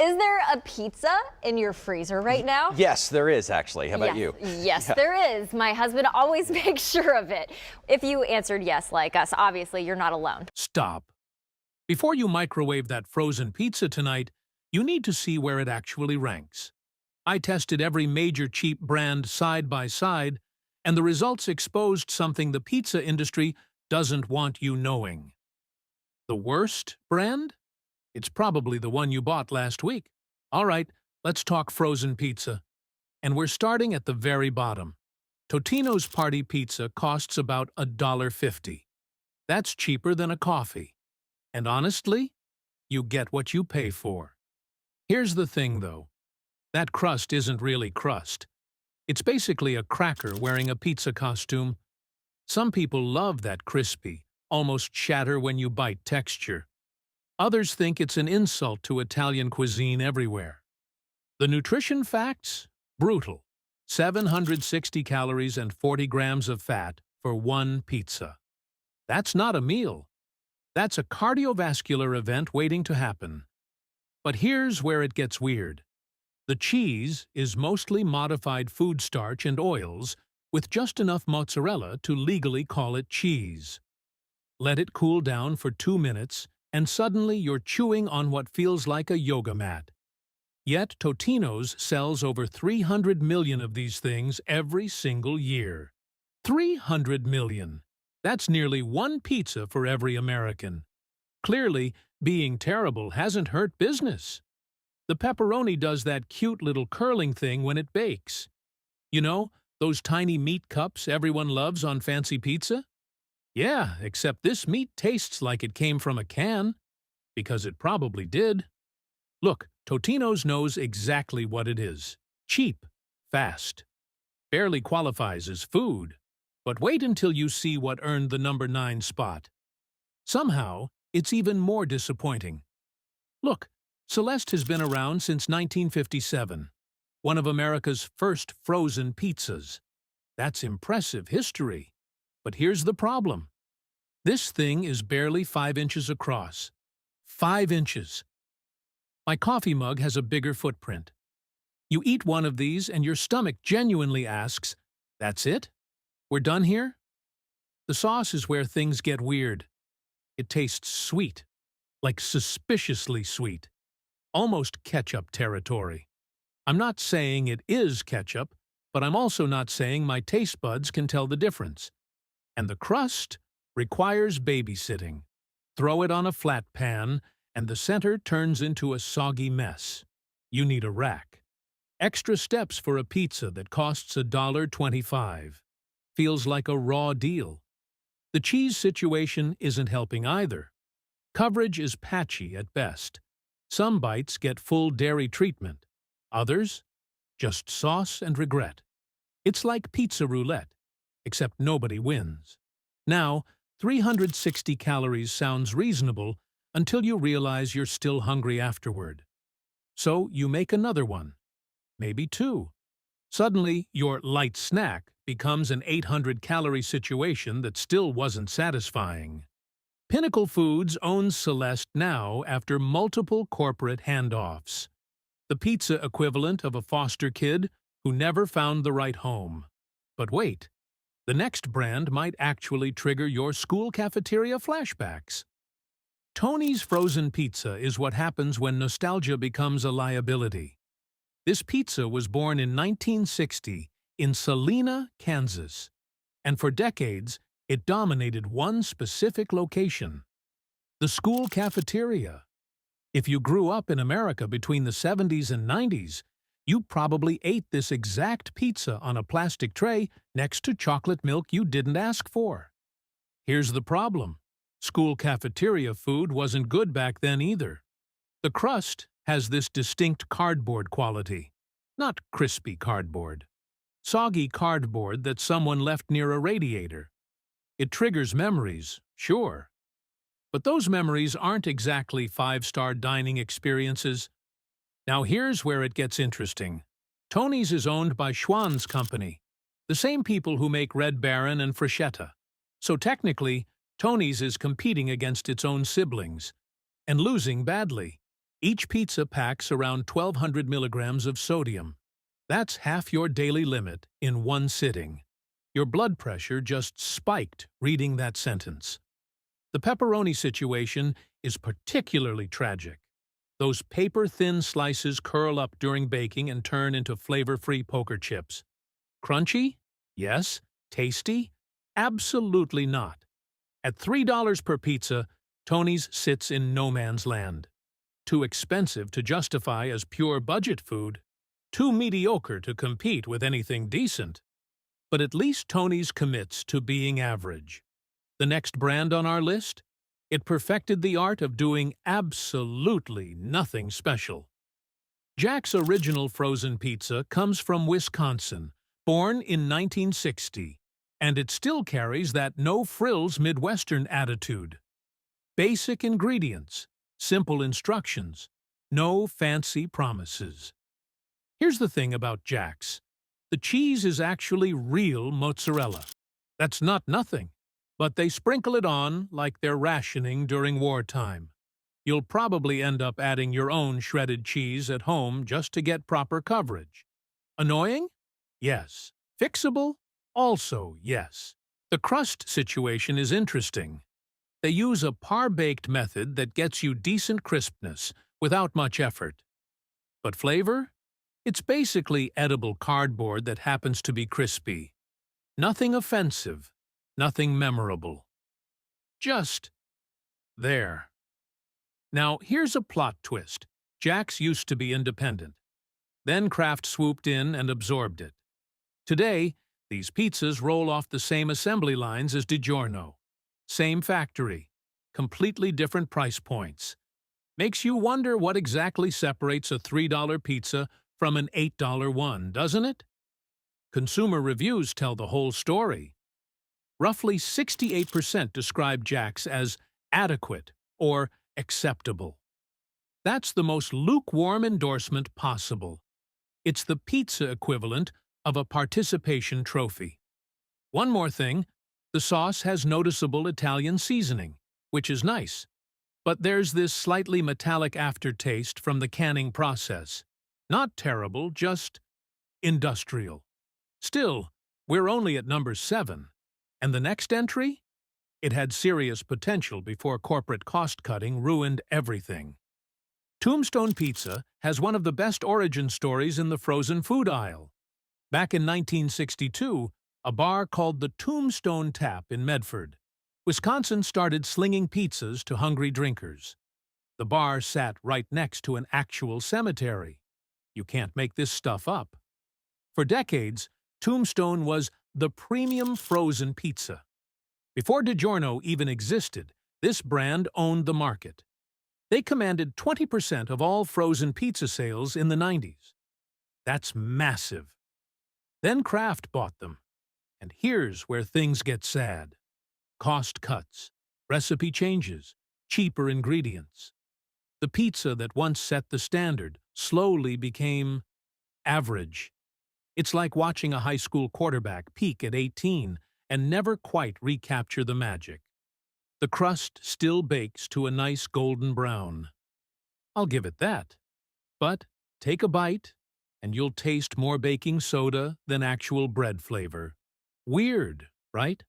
Is there a pizza in your freezer right now? Yes, there is actually. How about Yes, you? yes, Yeah. there is. My husband always makes sure of it. If you answered yes like us, obviously you're not alone. Stop. Before you microwave that frozen pizza tonight, you need to see where it actually ranks. I tested every major cheap brand side by side, and the results exposed something the pizza industry doesn't want you knowing. The worst brand? It's probably the one you bought last week. All right, let's talk frozen pizza. And we're starting at the very bottom. Totino's Party Pizza costs about $1.50. That's cheaper than a coffee. And honestly, you get what you pay for. Here's the thing, though. That crust isn't really crust. It's basically a cracker wearing a pizza costume. Some people love that crispy, almost shatter when you bite texture. Others think it's an insult to Italian cuisine everywhere. The nutrition facts? Brutal. 760 calories and 40 grams of fat for one pizza. That's not a meal. That's a cardiovascular event waiting to happen. But here's where it gets weird. The cheese is mostly modified food starch and oils with just enough mozzarella to legally call it cheese. Let it cool down for 2 minutes, and suddenly you're chewing on what feels like a yoga mat. Yet Totino's sells over 300 million of these things every single year. 300 million! That's nearly one pizza for every American. Clearly, being terrible hasn't hurt business. The pepperoni does that cute little curling thing when it bakes. You know, those tiny meat cups everyone loves on fancy pizza? Yeah, except this meat tastes like it came from a can. Because it probably did. Look, Totino's knows exactly what it is. Cheap, fast. Barely qualifies as food. But wait until you see what earned the number 9 spot. Somehow, it's even more disappointing. Look, Celeste has been around since 1957. One of America's first frozen pizzas. That's impressive history. But here's the problem. This thing is barely 5 inches across. 5 inches. My coffee mug has a bigger footprint. You eat one of these and your stomach genuinely asks, "That's it? We're done here?" The sauce is where things get weird. It tastes sweet, like suspiciously sweet. Almost ketchup territory. I'm not saying it is ketchup, but I'm also not saying my taste buds can tell the difference. And the crust requires babysitting. Throw it on a flat pan, and the center turns into a soggy mess. You need a rack. Extra steps for a pizza that costs $1.25. Feels like a raw deal. The cheese situation isn't helping either. Coverage is patchy at best. Some bites get full dairy treatment. Others, just sauce and regret. It's like pizza roulette, except nobody wins. Now, 360 calories sounds reasonable until you realize you're still hungry afterward. So you make another one, maybe 2. Suddenly, your light snack becomes an 800-calorie situation that still wasn't satisfying. Pinnacle Foods owns Celeste now after multiple corporate handoffs. The pizza equivalent of a foster kid who never found the right home. But wait, the next brand might actually trigger your school cafeteria flashbacks. Tony's frozen pizza is what happens when nostalgia becomes a liability. This pizza was born in 1960 in Salina, Kansas, and for decades it dominated one specific location: the school cafeteria. If you grew up in America between the 70s and 90s, you probably ate this exact pizza on a plastic tray next to chocolate milk you didn't ask for. Here's the problem. School cafeteria food wasn't good back then either. The crust has this distinct cardboard quality. Not crispy cardboard. Soggy cardboard that someone left near a radiator. It triggers memories, sure. But those memories aren't exactly 5-star dining experiences. Now here's where it gets interesting. Tony's is owned by Schwann's company, the same people who make Red Baron and Freshetta. So technically, Tony's is competing against its own siblings, and losing badly. Each pizza packs around 1,200 milligrams of sodium. That's half your daily limit in one sitting. Your blood pressure just spiked reading that sentence. The pepperoni situation is particularly tragic. Those paper-thin slices curl up during baking and turn into flavor-free poker chips. Crunchy? Yes. Tasty? Absolutely not. At $3 per pizza, Tony's sits in no man's land. Too expensive to justify as pure budget food. Too mediocre to compete with anything decent. But at least Tony's commits to being average. The next brand on our list? It perfected the art of doing absolutely nothing special. Jack's original frozen pizza comes from Wisconsin, born in 1960, and it still carries that no-frills Midwestern attitude. Basic ingredients, simple instructions, no fancy promises. Here's the thing about Jack's. The cheese is actually real mozzarella. That's not nothing, but they sprinkle it on like they're rationing during wartime. You'll probably end up adding your own shredded cheese at home just to get proper coverage. Annoying? Yes. Fixable? Also yes. The crust situation is interesting. They use a par-baked method that gets you decent crispness without much effort. But flavor? It's basically edible cardboard that happens to be crispy. Nothing offensive, nothing memorable. Just there. Now, here's a plot twist. Jack's used to be independent. Then Kraft swooped in and absorbed it. Today, these pizzas roll off the same assembly lines as DiGiorno. Same factory, completely different price points. Makes you wonder what exactly separates a $3 pizza from an $8 one, doesn't it? Consumer reviews tell the whole story. Roughly 68% describe Jack's as adequate or acceptable. That's the most lukewarm endorsement possible. It's the pizza equivalent of a participation trophy. One more thing, the sauce has noticeable Italian seasoning, which is nice. But there's this slightly metallic aftertaste from the canning process. Not terrible, just industrial. Still, we're only at number 7. And the next entry? It had serious potential before corporate cost-cutting ruined everything. Tombstone Pizza has one of the best origin stories in the frozen food aisle. Back in 1962, a bar called the Tombstone Tap in Medford, Wisconsin started slinging pizzas to hungry drinkers. The bar sat right next to an actual cemetery. You can't make this stuff up. For decades, Tombstone was the premium frozen pizza. Before DiGiorno even existed, this brand owned the market. They commanded 20% of all frozen pizza sales in the 90s. That's massive. Then Kraft bought them. And here's where things get sad. Cost cuts, recipe changes, cheaper ingredients. The pizza that once set the standard slowly became average. It's like watching a high school quarterback peak at 18 and never quite recapture the magic. The crust still bakes to a nice golden brown. I'll give it that. But take a bite, and you'll taste more baking soda than actual bread flavor. Weird, right?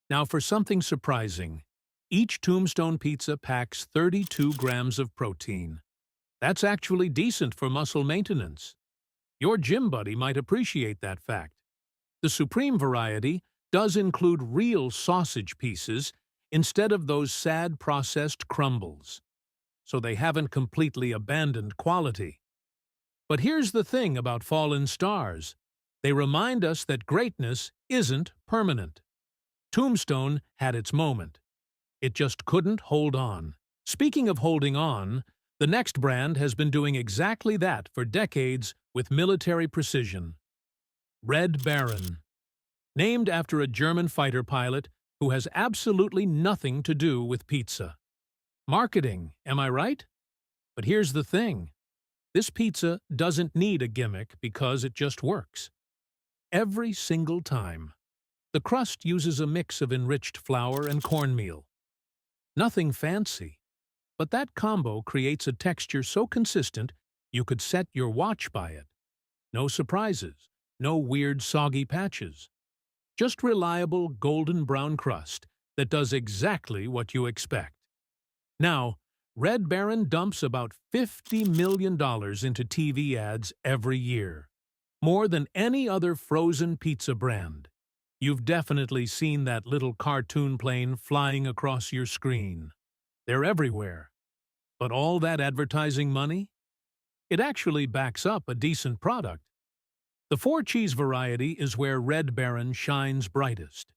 Now for something surprising. Each Tombstone pizza packs 32 grams of protein. That's actually decent for muscle maintenance. Your gym buddy might appreciate that fact. The Supreme variety does include real sausage pieces instead of those sad processed crumbles. So they haven't completely abandoned quality. But here's the thing about fallen stars. They remind us that greatness isn't permanent. Tombstone had its moment. It just couldn't hold on. Speaking of holding on, the next brand has been doing exactly that for decades with military precision. Red Baron. Named after a German fighter pilot who has absolutely nothing to do with pizza. Marketing, am I right? But here's the thing. This pizza doesn't need a gimmick because it just works. Every single time. The crust uses a mix of enriched flour and cornmeal. Nothing fancy, but that combo creates a texture so consistent you could set your watch by it. No surprises, no weird soggy patches. Just reliable golden brown crust that does exactly what you expect. Now, Red Baron dumps about $50 million into TV ads every year. More than any other frozen pizza brand. You've definitely seen that little cartoon plane flying across your screen. They're everywhere. But all that advertising money? It actually backs up a decent product. The four-cheese variety is where Red Baron shines brightest.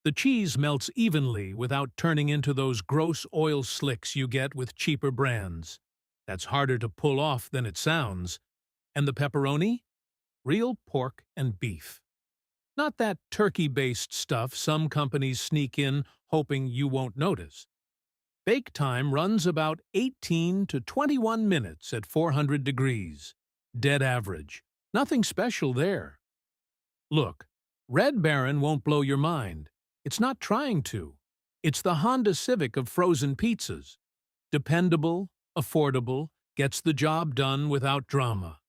The cheese melts evenly without turning into those gross oil slicks you get with cheaper brands. That's harder to pull off than it sounds. And the pepperoni? Real pork and beef. Not that turkey-based stuff some companies sneak in hoping you won't notice. Bake time runs about 18 to 21 minutes at 400 degrees. Dead average. Nothing special there. Look, Red Baron won't blow your mind. It's not trying to. It's the Honda Civic of frozen pizzas. Dependable, affordable, gets the job done without drama.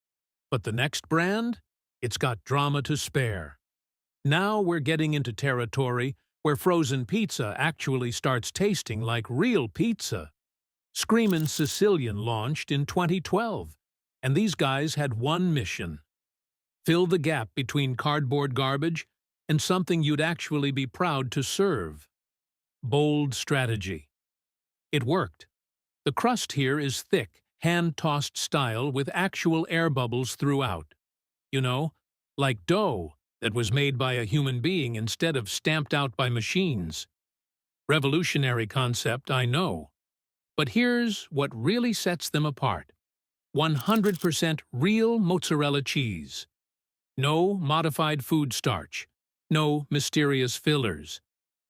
But the next brand? It's got drama to spare. Now we're getting into territory where frozen pizza actually starts tasting like real pizza. Screamin' Sicilian launched in 2012, and these guys had one mission: fill the gap between cardboard garbage and something you'd actually be proud to serve. Bold strategy. It worked. The crust here is thick, hand-tossed style with actual air bubbles throughout. You know, like dough that was made by a human being instead of stamped out by machines. Revolutionary concept, I know. But here's what really sets them apart. 100% real mozzarella cheese. No modified food starch. No mysterious fillers.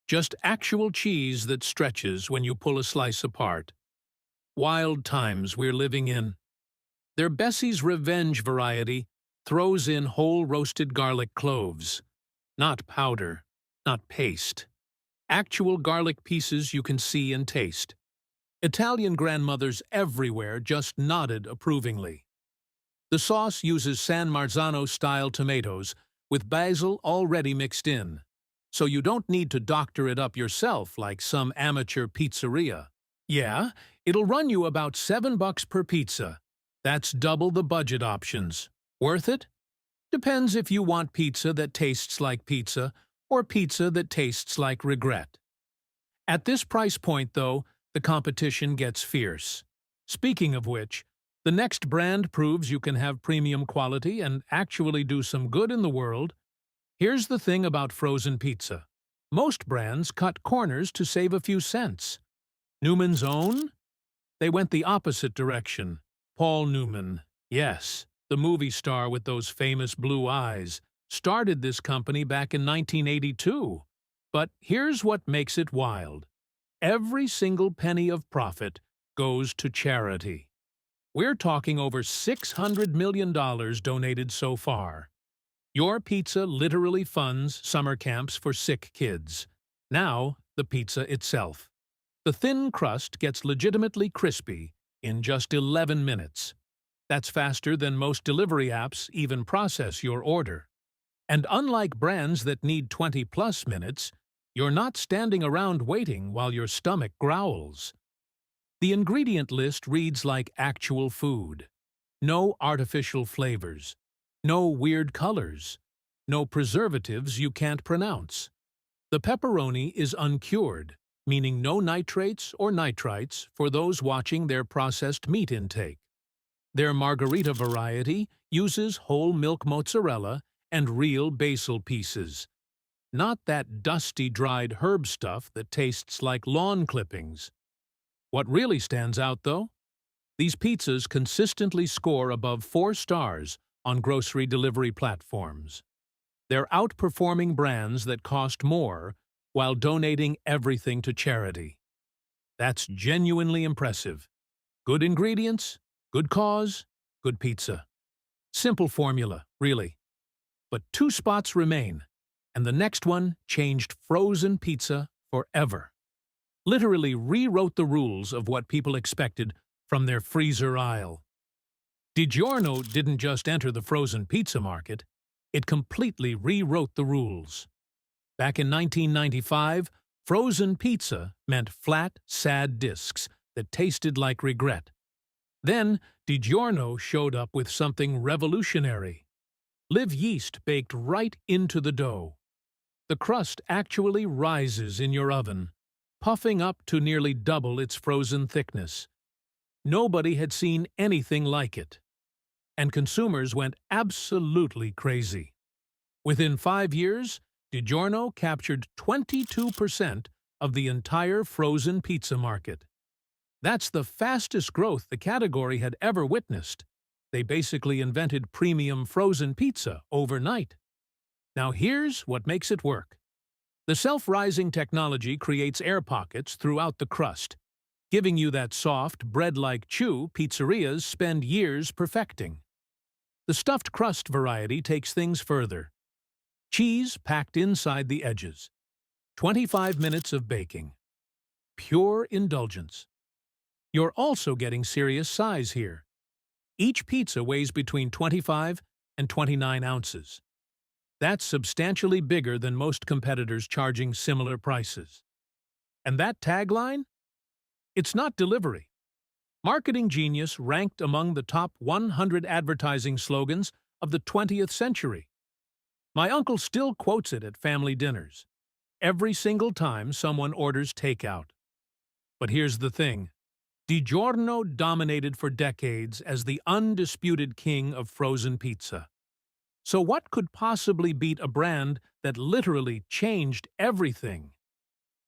Just actual cheese that stretches when you pull a slice apart. Wild times we're living in. Their Bessie's Revenge variety throws in whole roasted garlic cloves. Not powder, not paste. Actual garlic pieces you can see and taste. Italian grandmothers everywhere just nodded approvingly. The sauce uses San Marzano-style tomatoes with basil already mixed in, so you don't need to doctor it up yourself like some amateur pizzeria. Yeah, it'll run you about $7 per pizza. That's double the budget options. Worth it? Depends if you want pizza that tastes like pizza or pizza that tastes like regret. At this price point, though, the competition gets fierce. Speaking of which, the next brand proves you can have premium quality and actually do some good in the world. Here's the thing about frozen pizza. Most brands cut corners to save a few cents. Newman's Own? They went the opposite direction. Paul Newman, yes, the movie star with those famous blue eyes, started this company back in 1982. But here's what makes it wild. Every single penny of profit goes to charity. We're talking over $600 million donated so far. Your pizza literally funds summer camps for sick kids. Now, the pizza itself. The thin crust gets legitimately crispy in just 11 minutes. That's faster than most delivery apps even process your order. And unlike brands that need 20+ minutes, you're not standing around waiting while your stomach growls. The ingredient list reads like actual food. No artificial flavors. No weird colors. No preservatives you can't pronounce. The pepperoni is uncured, meaning no nitrates or nitrites for those watching their processed meat intake. Their margarita variety uses whole milk mozzarella and real basil pieces. Not that dusty dried herb stuff that tastes like lawn clippings. What really stands out, though? These pizzas consistently score above 4 stars on grocery delivery platforms. They're outperforming brands that cost more while donating everything to charity. That's genuinely impressive. Good ingredients, good cause, good pizza. Simple formula, really. But 2 spots remain, and the next one changed frozen pizza forever. literally rewrote the rules of what people expected from their freezer aisle. DiGiorno didn't just enter the frozen pizza market, it completely rewrote the rules. Back in 1995, frozen pizza meant flat, sad discs that tasted like regret. Then, DiGiorno showed up with something revolutionary. Live yeast baked right into the dough. The crust actually rises in your oven, puffing up to nearly double its frozen thickness. Nobody had seen anything like it, and consumers went absolutely crazy. Within 5 years, DiGiorno captured 22% of the entire frozen pizza market. That's the fastest growth the category had ever witnessed. They basically invented premium frozen pizza overnight. Now here's what makes it work. The self-rising technology creates air pockets throughout the crust, giving you that soft, bread-like chew pizzerias spend years perfecting. The stuffed crust variety takes things further. Cheese packed inside the edges. 25 minutes of baking. Pure indulgence. You're also getting serious size here. Each pizza weighs between 25 and 29 ounces. That's substantially bigger than most competitors charging similar prices. And that tagline? It's not delivery. Marketing genius ranked among the top 100 advertising slogans of the 20th century. My uncle still quotes it at family dinners, every single time someone orders takeout. But here's the thing. DiGiorno dominated for decades as the undisputed king of frozen pizza. So what could possibly beat a brand that literally changed everything?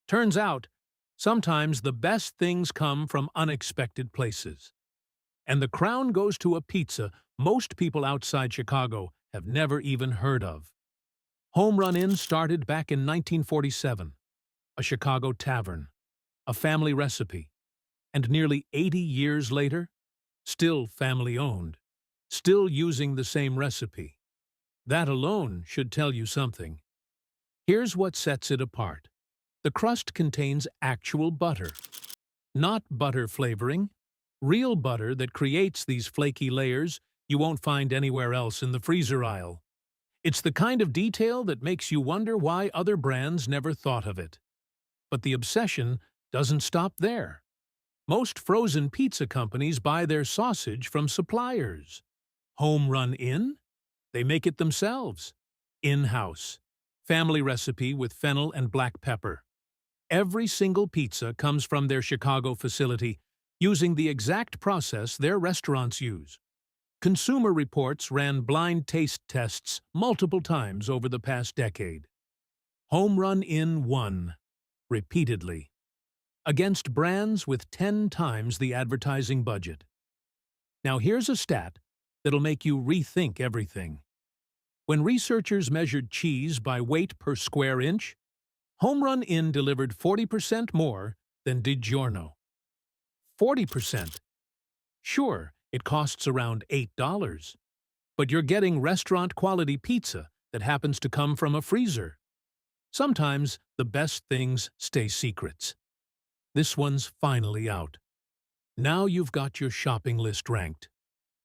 Turns out, sometimes the best things come from unexpected places. And the crown goes to a pizza most people outside Chicago have never even heard of. Home Run Inn started back in 1947, a Chicago tavern, a family recipe. And nearly 80 years later, still family-owned, still using the same recipe. That alone should tell you something. Here's what sets it apart. The crust contains actual butter. Not butter flavoring, real butter that creates these flaky layers you won't find anywhere else in the freezer aisle. It's the kind of detail that makes you wonder why other brands never thought of it. But the obsession doesn't stop there. Most frozen pizza companies buy their sausage from suppliers. Home Run Inn? They make it themselves. In-house. Family recipe with fennel and black pepper. Every single pizza comes from their Chicago facility, using the exact process their restaurants use. Consumer Reports ran blind taste tests multiple times over the past decade. Home Run Inn won, repeatedly, against brands with 10 times the advertising budget. Now here's a stat that'll make you rethink everything. When researchers measured cheese by weight per square inch, Home Run Inn delivered 40% more than DiGiorno. 40%. Sure, it costs around $8, but you're getting restaurant-quality pizza that happens to come from a freezer. Sometimes the best things stay secrets. This one's finally out. Now you've got your shopping list ranked.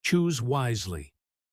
Choose wisely.